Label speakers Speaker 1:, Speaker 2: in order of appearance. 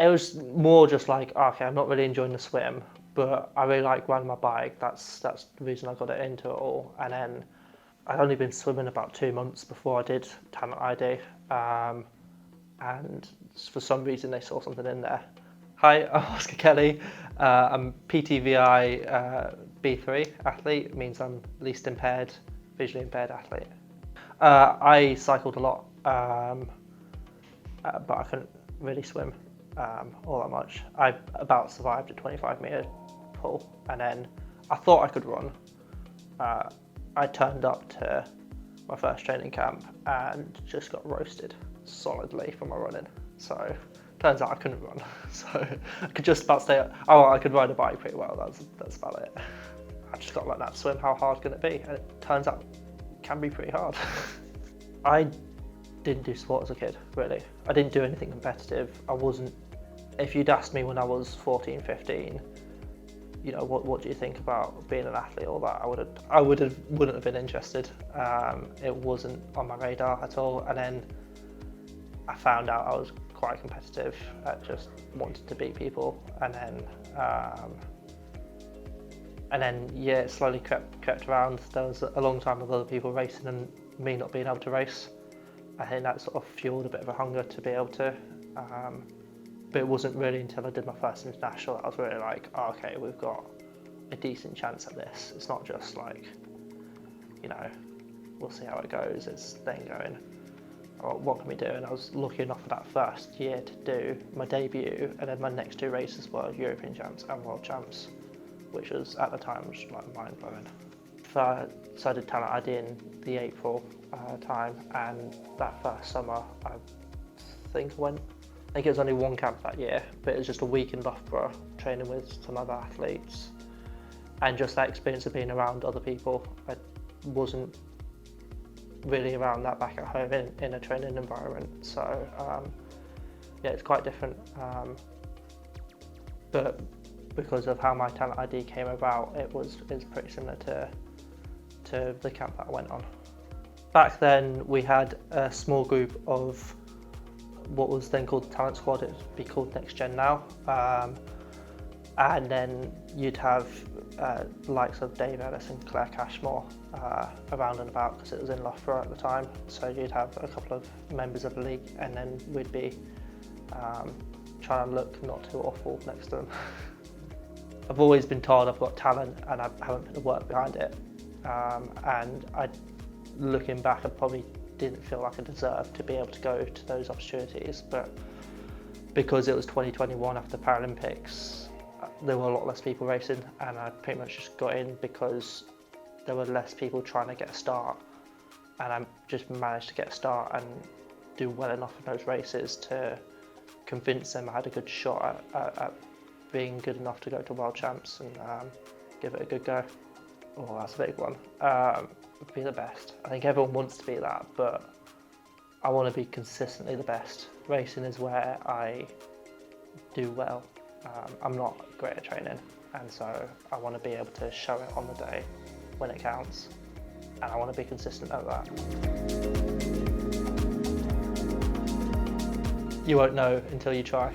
Speaker 1: It was more just like, okay, I'm not really enjoying the swim, but I really like riding my bike. That's the reason I got it into it all. And then I'd only been swimming about 2 months before I did Talent ID, and for some reason they saw something in there. Hi, I'm Oscar Kelly. I'm PTVI B3 athlete. It means I'm least impaired, visually impaired athlete. I cycled a lot, but I couldn't really swim all that much. I about survived a 25-metre pull, and then I thought I could run. I turned up to my first training camp and just got roasted solidly for my running. So turns out I couldn't run. So I could just about stay. I could ride a bike pretty well. That's about it. I just got to learn how to swim. How hard can it be? And it turns out it can be pretty hard. I didn't do sport as a kid, really. I didn't do anything competitive. I wasn't. If you'd asked me when I was 14, 15, you know, what do you think about being an athlete, all that, wouldn't have been interested. It wasn't on my radar at all. And then I found out I was quite competitive. I just wanted to beat people, and then yeah, it slowly crept around. There was a long time with other people racing and me not being able to race. I think that sort of fueled a bit of a hunger to be able to. But it wasn't really until I did my first international that I was really like, oh, okay, we've got a decent chance at this. It's not just like, you know, we'll see how it goes. It's then going, oh, what can we do? And I was lucky enough for that first year to do my debut, and then my next two races were European champs and world champs, which was at the time was like mind blowing. So I did Talent ID in the April time, and that first summer I think it was only one camp that year, but it was just a week in Loughborough training with some other athletes, and just that experience of being around other people. I wasn't really around that back at home in a training environment, so yeah, it's quite different. But because of how my Talent ID came about, it's pretty similar to the camp that I went on. Back then we had a small group of what was then called the Talent Squad. It would be called Next Gen now, and then you'd have the likes of Dave Ellis and Claire Cashmore around and about, because it was in Loughborough at the time. So you'd have a couple of members of the league, and then we'd be trying to look not too awful next to them. I've always been told I've got talent and I haven't put the work behind it, and looking back, I probably didn't feel like I deserved to be able to go to those opportunities, but because it was 2021 after the Paralympics, there were a lot less people racing, and I pretty much just got in because there were less people trying to get a start, and I just managed to get a start and do well enough in those races to convince them I had a good shot at being good enough to go to World Champs and give it a good go. Oh, that's a big one. Be the best. I think everyone wants to be that, but I want to be consistently the best. Racing is where I do well. I'm not great at training, and so I want to be able to show it on the day when it counts, and I want to be consistent at that. You won't know until you try.